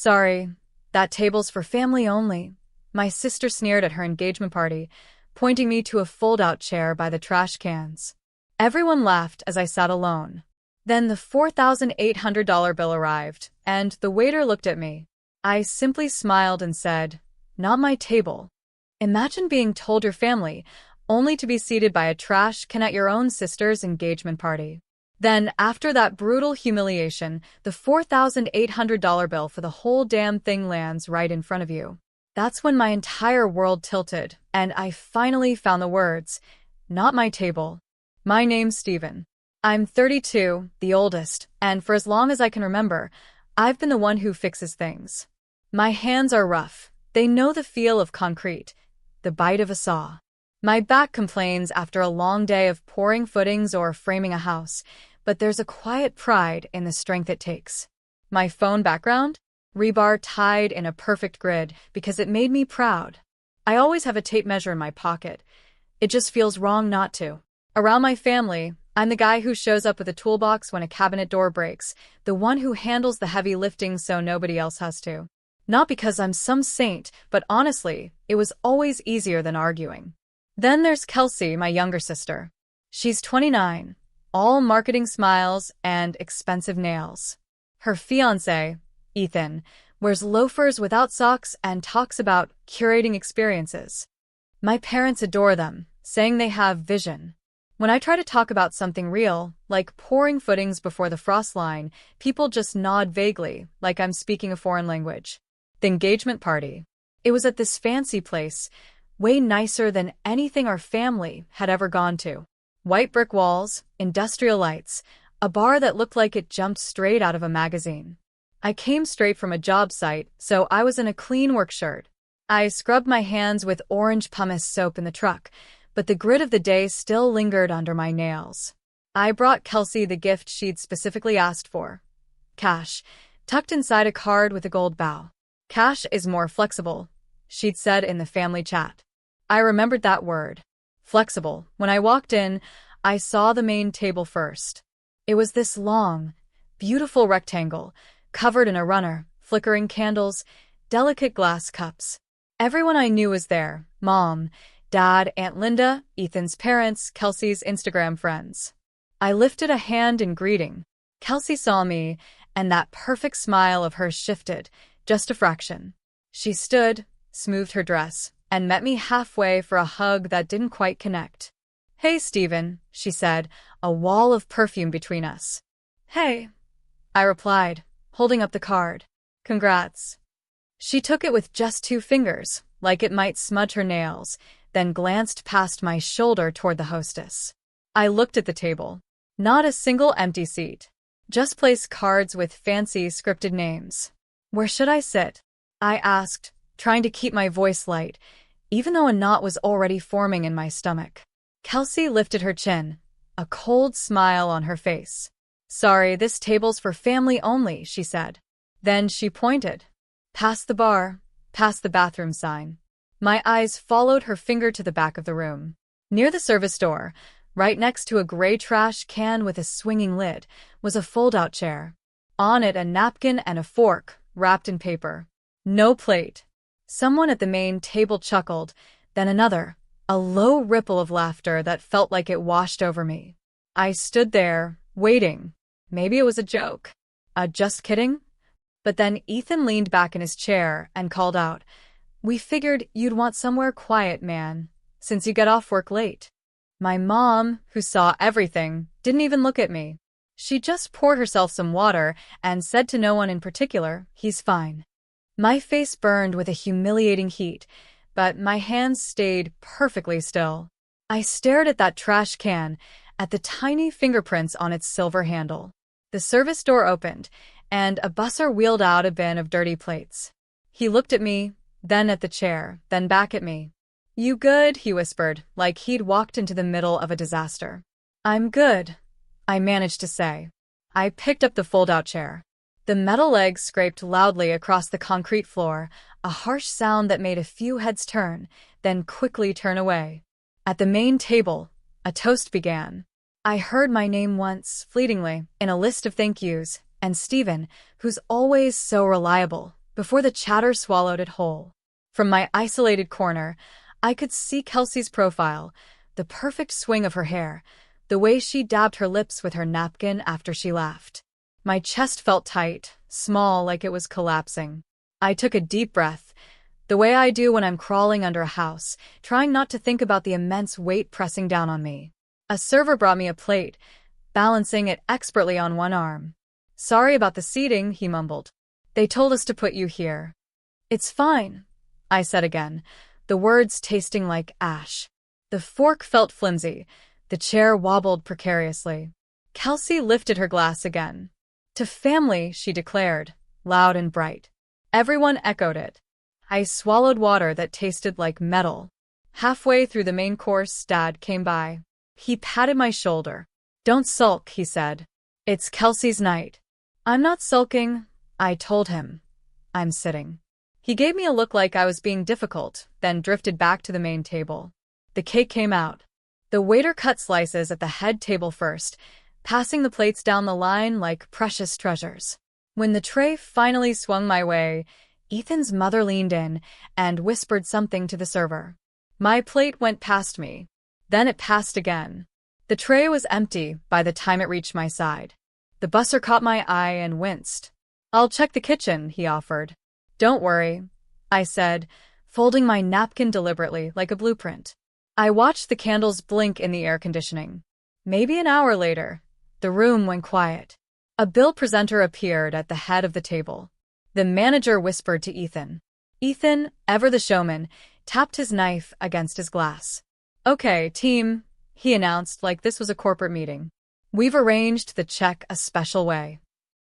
Sorry, that table's for family only. My sister sneered at her engagement party, pointing me to a fold-out chair by the trash cans. Everyone laughed as I sat alone. Then the $4,800 bill arrived, and the waiter looked at me. I simply smiled and said, "Not my table." Imagine being told your family, only to be seated by a trash can at your own sister's engagement party. Then, after that brutal humiliation, the $4,800 bill for the whole damn thing lands right in front of you. That's when my entire world tilted, and I finally found the words, "Not my table." My name's Steven. I'm 32, the oldest, and for as long as I can remember, I've been the one who fixes things. My hands are rough. They know the feel of concrete, the bite of a saw. My back complains after a long day of pouring footings or framing a house, but there's a quiet pride in the strength it takes. My phone background? Rebar tied in a perfect grid because it made me proud. I always have a tape measure in my pocket. It just feels wrong not to. Around my family, I'm the guy who shows up with a toolbox when a cabinet door breaks, the one who handles the heavy lifting so nobody else has to. Not because I'm some saint, but honestly, it was always easier than arguing. Then there's Kelsey, my younger sister. She's 29, all marketing smiles and expensive nails. Her fiancé, Ethan, wears loafers without socks and talks about curating experiences. My parents adore them, saying they have vision. When I try to talk about something real, like pouring footings before the frost line, people just nod vaguely, like I'm speaking a foreign language. The engagement party. It was at this fancy place, way nicer than anything our family had ever gone to. White brick walls, industrial lights, a bar that looked like it jumped straight out of a magazine. I came straight from a job site, so I was in a clean work shirt. I scrubbed my hands with orange pumice soap in the truck, but the grit of the day still lingered under my nails. I brought Kelsey the gift she'd specifically asked for. Cash, tucked inside a card with a gold bow. Cash is more flexible, she'd said in the family chat. I remembered that word. Flexible. When I walked in, I saw the main table first. It was this long, beautiful rectangle, covered in a runner, flickering candles, delicate glass cups. Everyone I knew was there. Mom, Dad, Aunt Linda, Ethan's parents, Kelsey's Instagram friends. I lifted a hand in greeting. Kelsey saw me, and that perfect smile of hers shifted, just a fraction. She stood, smoothed her dress, and met me halfway for a hug that didn't quite connect. "Hey, Steven," she said, a wall of perfume between us. "Hey," I replied, holding up the card. "Congrats." She took it with just 2 fingers, like it might smudge her nails, then glanced past my shoulder toward the hostess. I looked at the table. Not a single empty seat. Just placed cards with fancy scripted names. "Where should I sit?" I asked, trying to keep my voice light, even though a knot was already forming in my stomach. Kelsey lifted her chin, a cold smile on her face. "Sorry, this table's for family only," she said. Then she pointed. "Past the bar, past the bathroom sign." My eyes followed her finger to the back of the room. Near the service door, right next to a gray trash can with a swinging lid, was a fold-out chair. On it, a napkin and a fork, wrapped in paper. No plate. Someone at the main table chuckled, then another, a low ripple of laughter that felt like it washed over me. I stood there, waiting. Maybe it was a joke. Just kidding? But then Ethan leaned back in his chair and called out, "We figured you'd want somewhere quiet, man, since you get off work late." My mom, who saw everything, didn't even look at me. She just poured herself some water and said to no one in particular, "He's fine." My face burned with a humiliating heat, but my hands stayed perfectly still. I stared at that trash can, at the tiny fingerprints on its silver handle. The service door opened, and a busser wheeled out a bin of dirty plates. He looked at me, then at the chair, then back at me. "You good?" he whispered, like he'd walked into the middle of a disaster. "I'm good," I managed to say. I picked up the fold-out chair. The metal legs scraped loudly across the concrete floor, a harsh sound that made a few heads turn, then quickly turn away. At the main table, a toast began. I heard my name once, fleetingly, in a list of thank yous, and Steven, who's always so reliable, before the chatter swallowed it whole. From my isolated corner, I could see Kelsey's profile, the perfect swing of her hair, the way she dabbed her lips with her napkin after she laughed. My chest felt tight, small, like it was collapsing. I took a deep breath, the way I do when I'm crawling under a house, trying not to think about the immense weight pressing down on me. A server brought me a plate, balancing it expertly on one arm. "Sorry about the seating," he mumbled. "They told us to put you here." "It's fine," I said again, the words tasting like ash. The fork felt flimsy. The chair wobbled precariously. Kelsey lifted her glass again. "To family," she declared, loud and bright. Everyone echoed it. I swallowed water that tasted like metal. Halfway through the main course, Dad came by. He patted my shoulder. "Don't sulk," he said. "It's Kelsey's night." "I'm not sulking," I told him. "I'm sitting." He gave me a look like I was being difficult, then drifted back to the main table. The cake came out. The waiter cut slices at the head table first, passing the plates down the line like precious treasures. When the tray finally swung my way, Ethan's mother leaned in and whispered something to the server. My plate went past me. Then it passed again. The tray was empty by the time it reached my side. The busser caught my eye and winced. "I'll check the kitchen," he offered. "Don't worry," I said, folding my napkin deliberately like a blueprint. I watched the candles blink in the air conditioning. Maybe an hour later, the room went quiet. A bill presenter appeared at the head of the table. The manager whispered to Ethan. Ethan, ever the showman, tapped his knife against his glass. "Okay, team," he announced like this was a corporate meeting. "We've arranged the check a special way."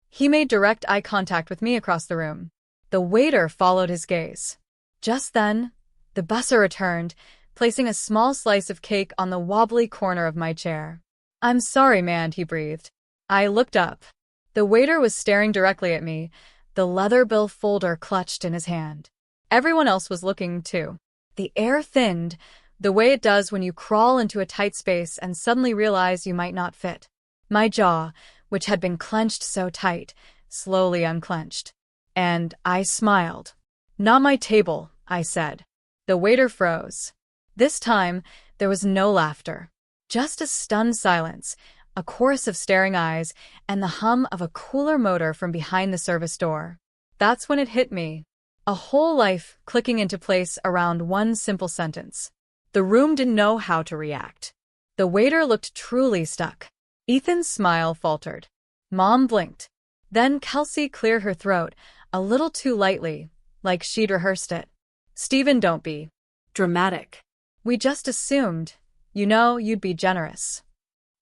He made direct eye contact with me across the room. The waiter followed his gaze. Just then, the busser returned, placing a small slice of cake on the wobbly corner of my chair. "I'm sorry, man," he breathed. I looked up. The waiter was staring directly at me, the leather bill folder clutched in his hand. Everyone else was looking, too. The air thinned, the way it does when you crawl into a tight space and suddenly realize you might not fit. My jaw, which had been clenched so tight, slowly unclenched. And I smiled. "Not my table," I said. The waiter froze. This time, there was no laughter. Just a stunned silence, a chorus of staring eyes, and the hum of a cooler motor from behind the service door. That's when it hit me. A whole life clicking into place around one simple sentence. The room didn't know how to react. The waiter looked truly stuck. Ethan's smile faltered. Mom blinked. Then Kelsey cleared her throat, a little too lightly, like she'd rehearsed it. "Stephen, don't be dramatic. We just assumed, you'd be generous."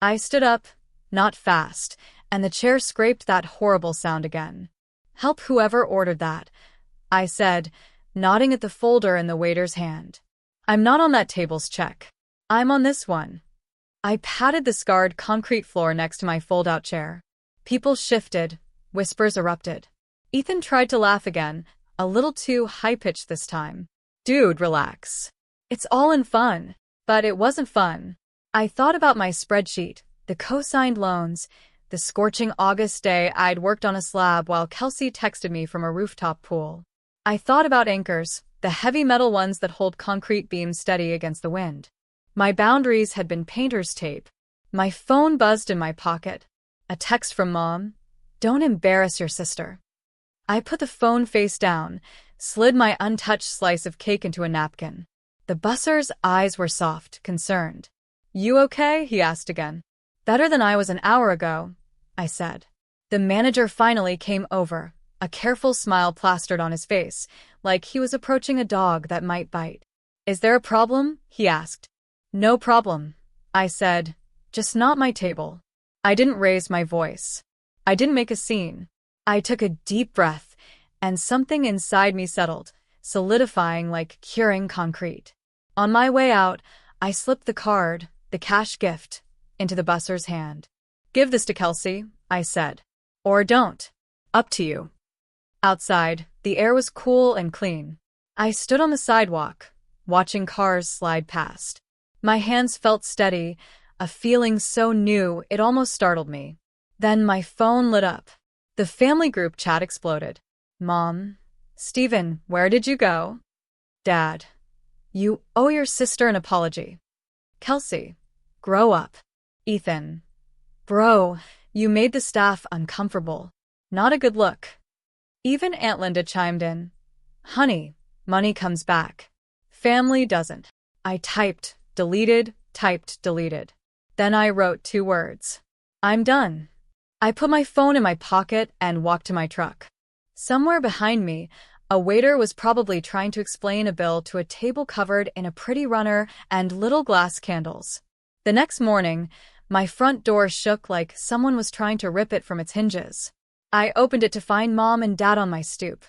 I stood up, not fast, and the chair scraped that horrible sound again. "Help whoever ordered that," I said, nodding at the folder in the waiter's hand. "I'm not on that table's check. I'm on this one." I patted the scarred concrete floor next to my fold-out chair. People shifted, whispers erupted. Ethan tried to laugh again, a little too high-pitched this time. "Dude, relax. It's all in fun." But it wasn't fun. I thought about my spreadsheet, the co-signed loans, the scorching August day I'd worked on a slab while Kelsey texted me from a rooftop pool. I thought about anchors, the heavy metal ones that hold concrete beams steady against the wind. My boundaries had been painter's tape. My phone buzzed in my pocket. A text from Mom. "Don't embarrass your sister." I put the phone face down, slid my untouched slice of cake into a napkin. The busser's eyes were soft, concerned. "You okay?" he asked again. "Better than I was an hour ago," I said. The manager finally came over, a careful smile plastered on his face, like he was approaching a dog that might bite. "Is there a problem?" he asked. "No problem," I said, "just not my table." I didn't raise my voice. I didn't make a scene. I took a deep breath, and something inside me settled, solidifying like curing concrete. On my way out, I slipped the card, the cash gift, into the busser's hand. "Give this to Kelsey," I said. "Or don't. Up to you." Outside, the air was cool and clean. I stood on the sidewalk, watching cars slide past. My hands felt steady, a feeling so new it almost startled me. Then my phone lit up. The family group chat exploded. "Mom Steven, where did you go? Dad, you owe your sister an apology. Kelsey, grow up. Ethan, bro, you made the staff uncomfortable. Not a good look. Even Aunt Linda chimed in. Honey, money comes back. Family doesn't. I typed, deleted, typed, deleted. Then I wrote 2 words. I'm done. I put my phone in my pocket and walked to my truck. Somewhere behind me, a waiter was probably trying to explain a bill to a table covered in a pretty runner and little glass candles. The next morning, my front door shook like someone was trying to rip it from its hinges. I opened it to find Mom and Dad on my stoop,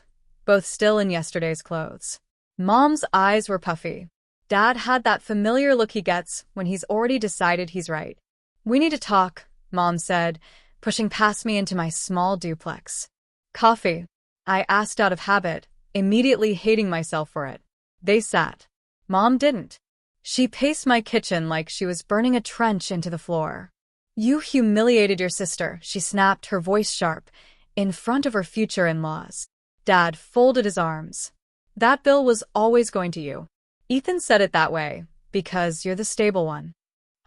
both still in yesterday's clothes. Mom's eyes were puffy. Dad had that familiar look he gets when he's already decided he's right. We need to talk, Mom said, pushing past me into my small duplex. Coffee? I asked out of habit, immediately hating myself for it. They sat. Mom didn't. She paced my kitchen like she was burning a trench into the floor. You humiliated your sister, she snapped, her voice sharp, in front of her future in-laws. Dad folded his arms. That bill was always going to you. Ethan said it that way, because you're the stable one.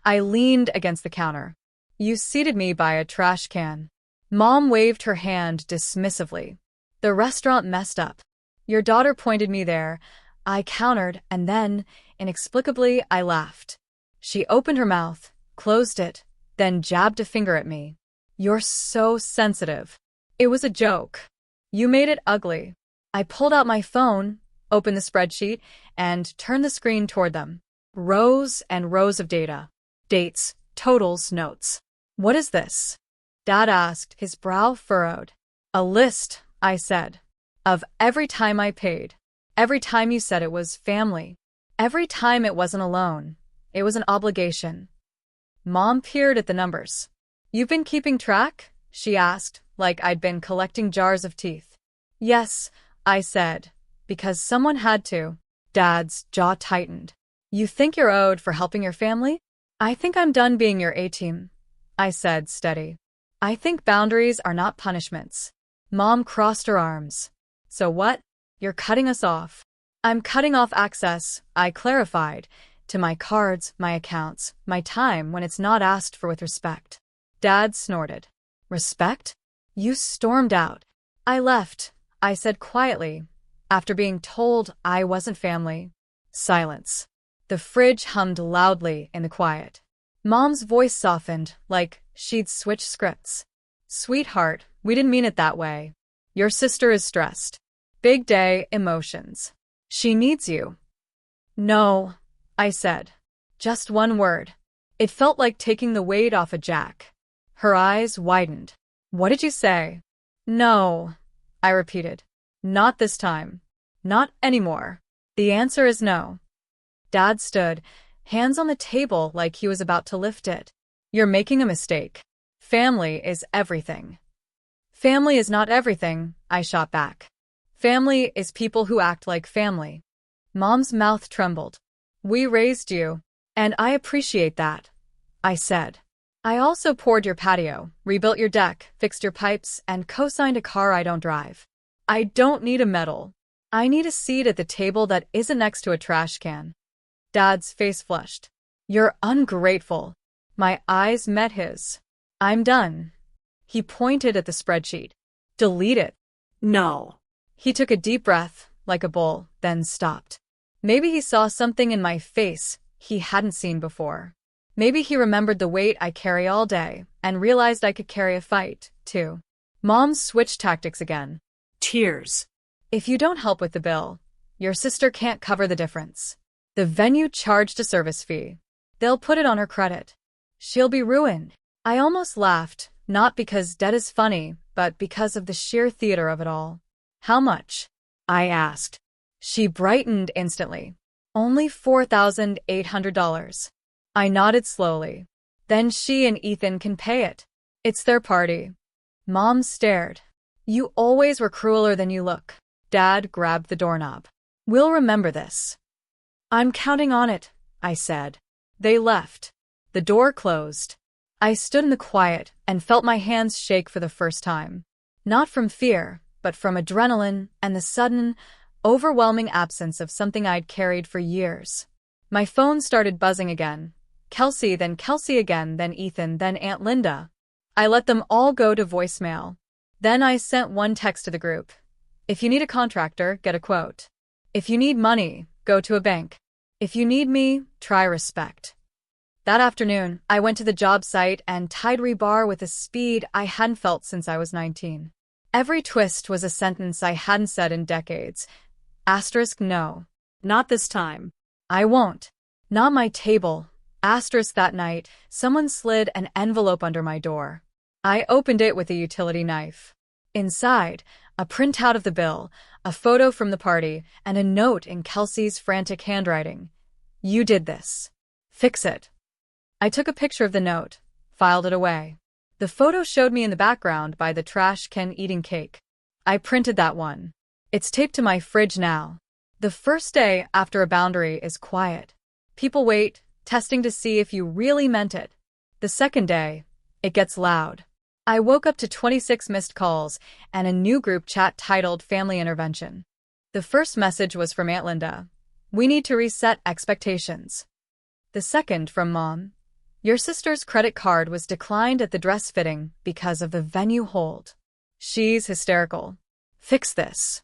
I leaned against the counter. You seated me by a trash can. Mom waved her hand dismissively. The restaurant messed up. Your daughter pointed me there. I countered, and then, inexplicably, I laughed. She opened her mouth, closed it, then jabbed a finger at me. You're so sensitive. It was a joke. You made it ugly. I pulled out my phone, opened the spreadsheet, and turned the screen toward them. Rows and rows of data. Dates, totals, notes. What is this? Dad asked, his brow furrowed. A list, I said, of every time I paid. Every time you said it was family. Every time it wasn't a loan. It was an obligation. Mom peered at the numbers. You've been keeping track? She asked, like I'd been collecting jars of teeth. Yes, I said, because someone had to. Dad's jaw tightened. You think you're owed for helping your family? I think I'm done being your A-team, I said, steady. I think boundaries are not punishments. Mom crossed her arms. So what? You're cutting us off. I'm cutting off access, I clarified, to my cards, my accounts, my time when it's not asked for with respect. Dad snorted. Respect? You stormed out. I left, I said quietly, after being told I wasn't family. Silence. The fridge hummed loudly in the quiet. Mom's voice softened, like she'd switched scripts. Sweetheart, we didn't mean it that way. Your sister is stressed. Big day, emotions. She needs you. No, I said. Just one word. It felt like taking the weight off a jack. Her eyes widened. What did you say? No, I repeated. Not this time. Not anymore. The answer is no. Dad stood, hands on the table like he was about to lift it. You're making a mistake. Family is everything. Family is not everything, I shot back. Family is people who act like family. Mom's mouth trembled. We raised you, and I appreciate that, I said. I also poured your patio, rebuilt your deck, fixed your pipes, and co-signed a car I don't drive. I don't need a medal. I need a seat at the table that isn't next to a trash can. Dad's face flushed. You're ungrateful. My eyes met his. I'm done. He pointed at the spreadsheet. Delete it. No. He took a deep breath, like a bull, then stopped. Maybe he saw something in my face he hadn't seen before. Maybe he remembered the weight I carry all day and realized I could carry a fight, too. Mom switched tactics again. Tears. If you don't help with the bill, your sister can't cover the difference. The venue charged a service fee. They'll put it on her credit. She'll be ruined. I almost laughed, not because debt is funny, but because of the sheer theater of it all. How much? I asked. She brightened instantly. Only $4,800. I nodded slowly. Then she and Ethan can pay it. It's their party. Mom stared. You always were crueler than you look. Dad grabbed the doorknob. We'll remember this. I'm counting on it, I said. They left. The door closed. I stood in the quiet and felt my hands shake for the first time. Not from fear, but from adrenaline and the sudden, overwhelming absence of something I'd carried for years. My phone started buzzing again. Kelsey again, then Ethan, then Aunt Linda. I let them all go to voicemail. Then I sent one text to the group. If you need a contractor, get a quote. If you need money, go to a bank. If you need me, try respect. That afternoon, I went to the job site and tied rebar with a speed I hadn't felt since I was 19. Every twist was a sentence I hadn't said in decades. Asterisk no. Not this time. I won't. Not my table. Asterisk that night, someone slid an envelope under my door. I opened it with a utility knife. Inside, a printout of the bill, a photo from the party, and a note in Kelsey's frantic handwriting. You did this. Fix it. I took a picture of the note, filed it away. The photo showed me in the background by the trash can eating cake. I printed that one. It's taped to my fridge now. The first day after a boundary is quiet. People wait, testing to see if you really meant it. The second day, it gets loud. I woke up to 26 missed calls and a new group chat titled Family Intervention. The first message was from Aunt Linda. We need to reset expectations. The second from Mom. Your sister's credit card was declined at the dress fitting because of the venue hold. She's hysterical. Fix this.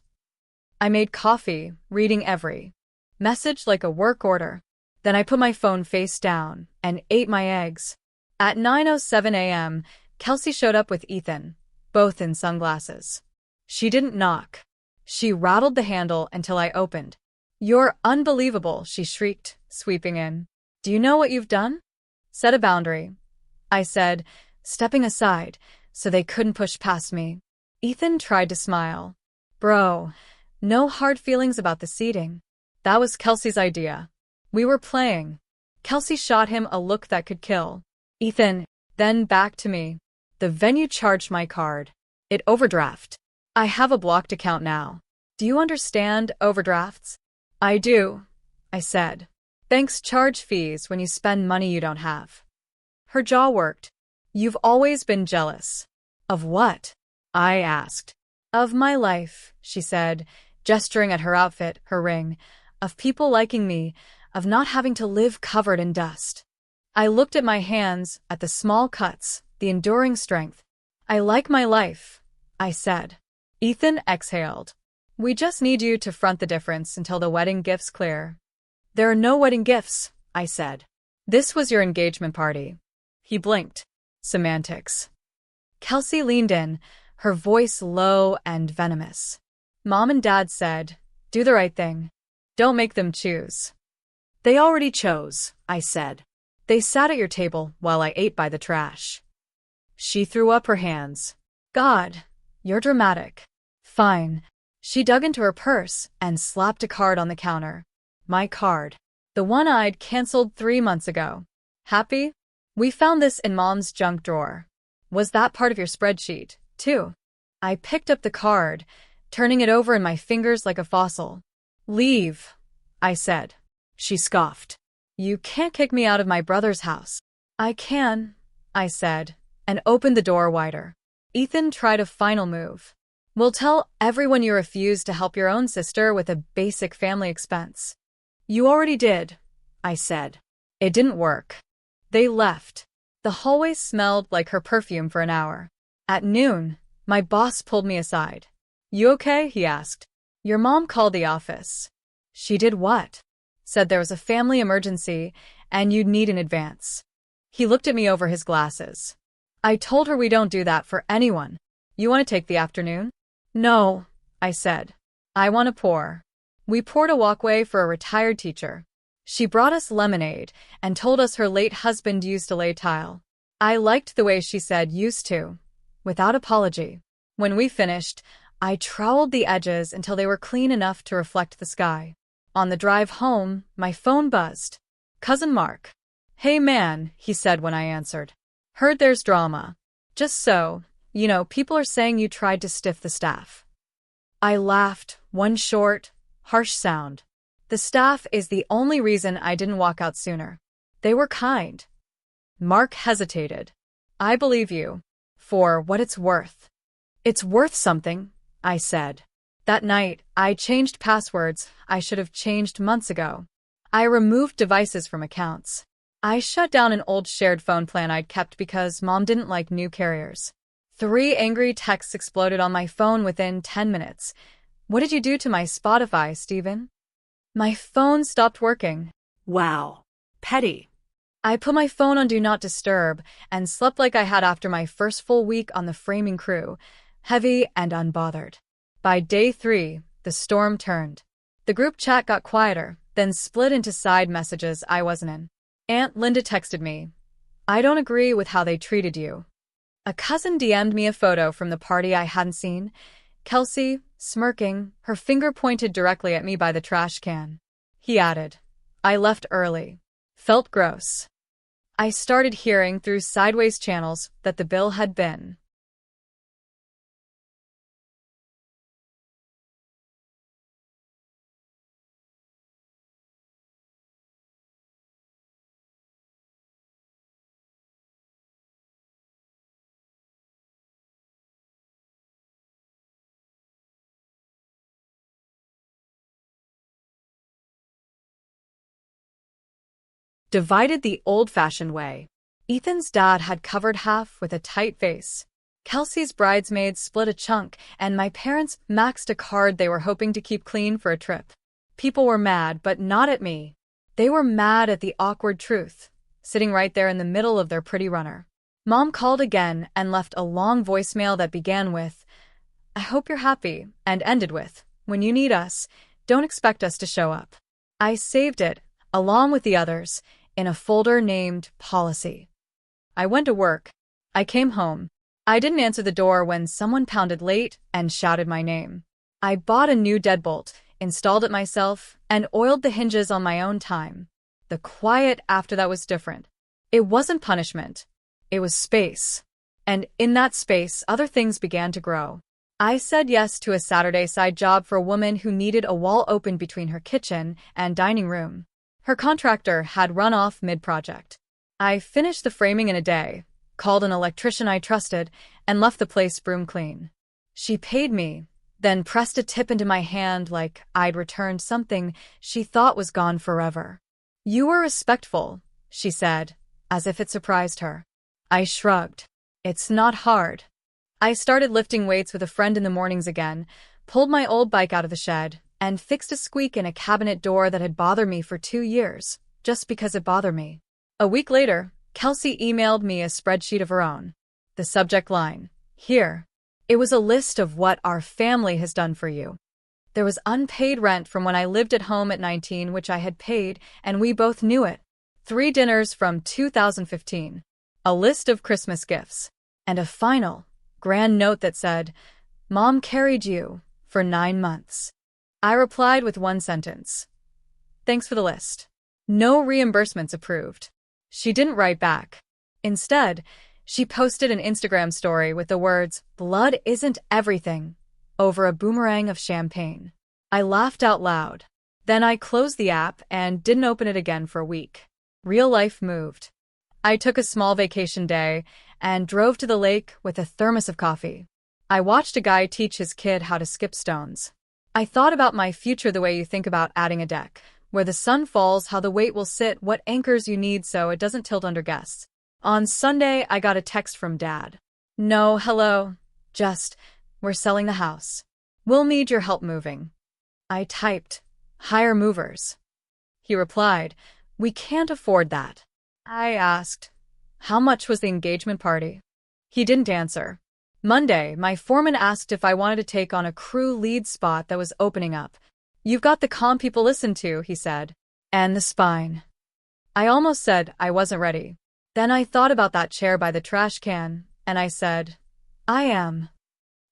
I made coffee, reading every message like a work order. Then I put my phone face down and ate my eggs. At 9:07 a.m., Kelsey showed up with Ethan, both in sunglasses. She didn't knock. She rattled the handle until I opened. You're unbelievable, she shrieked, sweeping in. Do you know what you've done? Set a boundary, I said, stepping aside so they couldn't push past me. Ethan tried to smile. Bro, no hard feelings about the seating. That was Kelsey's idea. We were playing. Kelsey shot him a look that could kill. Ethan, then back to me. The venue charged my card. It overdraft. I have a blocked account now. Do you understand overdrafts? I do, I said. Banks charge fees when you spend money you don't have. Her jaw worked. You've always been jealous. Of what? I asked. Of my life, she said, gesturing at her outfit, her ring. Of people liking me, of not having to live covered in dust. I looked at my hands, at the small cuts, the enduring strength. I like my life, I said. Ethan exhaled. We just need you to front the difference until the wedding gifts clear. There are no wedding gifts, I said. This was your engagement party. He blinked. Semantics. Kelsey leaned in, her voice low and venomous. Mom and Dad said, do the right thing. Don't make them choose. They already chose, I said. They sat at your table while I ate by the trash. She threw up her hands. God, you're dramatic. Fine. She dug into her purse and slapped a card on the counter. My card. The one I'd canceled 3 months ago. Happy? We found this in Mom's junk drawer. Was that part of your spreadsheet, too? I picked up the card, turning it over in my fingers like a fossil. Leave, I said. She scoffed. You can't kick me out of my brother's house. I can, I said, and opened the door wider. Ethan tried a final move. We'll tell everyone you refused to help your own sister with a basic family expense. You already did, I said. It didn't work. They left. The hallway smelled like her perfume for an hour. At noon, my boss pulled me aside. You okay? He asked. Your mom called the office. She did what? Said there was a family emergency and you'd need an advance. He looked at me over his glasses. I told her we don't do that for anyone. You want to take the afternoon? No, I said. I want to pour. We poured a walkway for a retired teacher. She brought us lemonade and told us her late husband used to lay tile. I liked the way she said used to, without apology. When we finished, I troweled the edges until they were clean enough to reflect the sky. On the drive home, my phone buzzed. Cousin Mark. Hey man, he said when I answered. Heard there's drama. Just so, you know, people are saying you tried to stiff the staff. I laughed, one short, harsh sound. The staff is the only reason I didn't walk out sooner. They were kind. Mark hesitated. I believe you. For what it's worth. It's worth something, I said. That night, I changed passwords I should have changed months ago. I removed devices from accounts. I shut down an old shared phone plan I'd kept because Mom didn't like new carriers. 3 angry texts exploded on my phone within 10 minutes. What did you do to my Spotify, Steven? My phone stopped working. Wow. Petty. I put my phone on Do Not Disturb and slept like I had after my first full week on the framing crew, heavy and unbothered. By day 3, the storm turned. The group chat got quieter, then split into side messages I wasn't in. Aunt Linda texted me, "I don't agree with how they treated you." A cousin DM'd me a photo from the party I hadn't seen. Kelsey, smirking, her finger pointed directly at me by the trash can. He added, "I left early. Felt gross." I started hearing through sideways channels that the bill had been divided the old-fashioned way. Ethan's dad had covered half with a tight face. Kelsey's bridesmaids split a chunk, and my parents maxed a card they were hoping to keep clean for a trip. People were mad, but not at me. They were mad at the awkward truth, sitting right there in the middle of their pretty runner. Mom called again and left a long voicemail that began with, "I hope you're happy," and ended with, "When you need us, don't expect us to show up." I saved it, along with the others, in a folder named Policy. I went to work. I came home. I didn't answer the door when someone pounded late and shouted my name. I bought a new deadbolt, installed it myself, and oiled the hinges on my own time. The quiet after that was different. It wasn't punishment. It was space. And in that space, other things began to grow. I said yes to a Saturday side job for a woman who needed a wall opened between her kitchen and dining room. Her contractor had run off mid-project. I finished the framing in a day, called an electrician I trusted, and left the place broom clean. She paid me, then pressed a tip into my hand like I'd returned something she thought was gone forever. "You were respectful," she said, as if it surprised her. I shrugged. "It's not hard." I started lifting weights with a friend in the mornings again, pulled my old bike out of the shed, and fixed a squeak in a cabinet door that had bothered me for 2 years, just because it bothered me. A week later, Kelsey emailed me a spreadsheet of her own. The subject line, "Here." It was a list of what our family has done for you. There was unpaid rent from when I lived at home at 19, which I had paid, and we both knew it. 3 dinners from 2015. A list of Christmas gifts. And a final, grand note that said, "Mom carried you for 9 months." I replied with one sentence. "Thanks for the list. No reimbursements approved." She didn't write back. Instead, she posted an Instagram story with the words, "Blood isn't everything," over a boomerang of champagne. I laughed out loud. Then I closed the app and didn't open it again for a week. Real life moved. I took a small vacation day and drove to the lake with a thermos of coffee. I watched a guy teach his kid how to skip stones. I thought about my future the way you think about adding a deck, where the sun falls, how the weight will sit, what anchors you need so it doesn't tilt under guests. On Sunday, I got a text from Dad. "No, hello. Just, we're selling the house. We'll need your help moving." I typed, "Hire movers." He replied, "We can't afford that." I asked, "How much was the engagement party?" He didn't answer. Monday, my foreman asked if I wanted to take on a crew lead spot that was opening up. "You've got the calm people listen to," he said, "and the spine." I almost said I wasn't ready. Then I thought about that chair by the trash can, and I said, "I am."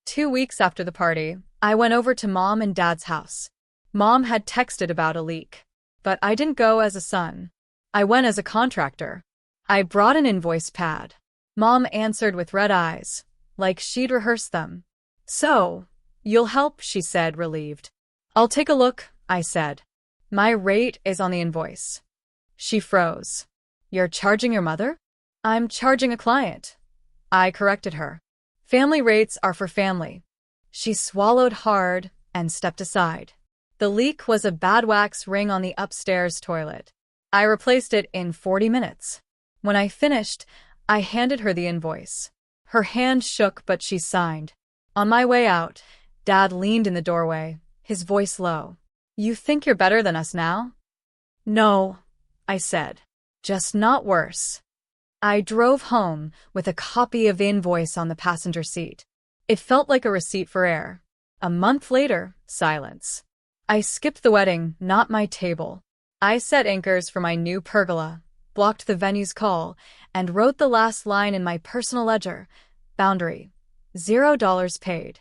2 weeks after the party, I went over to Mom and Dad's house. Mom had texted about a leak. But I didn't go as a son. I went as a contractor. I brought an invoice pad. Mom answered with red eyes, like she'd rehearsed them. "So, you'll help," she said, relieved. "I'll take a look," I said. "My rate is on the invoice." She froze. "You're charging your mother?" "I'm charging a client." I corrected her. "Family rates are for family." She swallowed hard and stepped aside. The leak was a bad wax ring on the upstairs toilet. I replaced it in 40 minutes. When I finished, I handed her the invoice. Her hand shook, but she signed. On my way out, Dad leaned in the doorway, his voice low. "You think you're better than us now?" "No," I said. "Just not worse." I drove home with a copy of the invoice on the passenger seat. It felt like a receipt for air. A month later, silence. I skipped the wedding, not my table. I set anchors for my new pergola, blocked the venue's call, and wrote the last line in my personal ledger. Boundary. $0 paid.